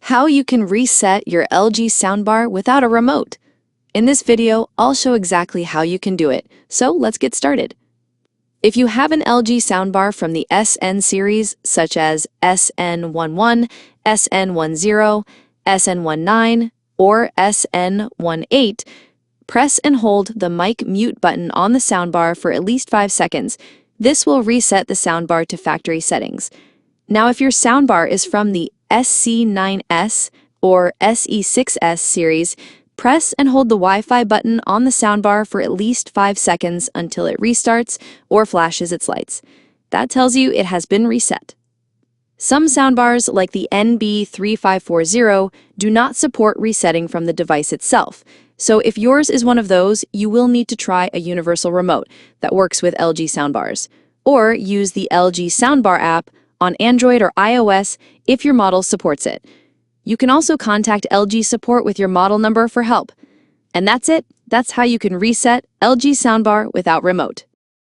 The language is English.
How you can reset your LG soundbar without a remote. In this video, I'll show exactly how you can do it, so let's get started. If you have an LG soundbar from the SN series, such as SN11, SN10, SN19, or SN18, press and hold the mic mute button on the soundbar for at least 5 seconds. This will reset the soundbar to factory settings. Now, if your soundbar is from the SC9S or SE6S series, press and hold the Wi-Fi button on the soundbar for at least 5 seconds until it restarts or flashes its lights. That tells you it has been reset. Some soundbars, like the NB3540, do not support resetting from the device itself. So if yours is one of those, you will need to try a universal remote that works with LG soundbars. Or use the LG Soundbar app on Android or iOS if your model supports it. You can also contact LG support with your model number for help. And that's it. That's how you can reset LG soundbar without remote.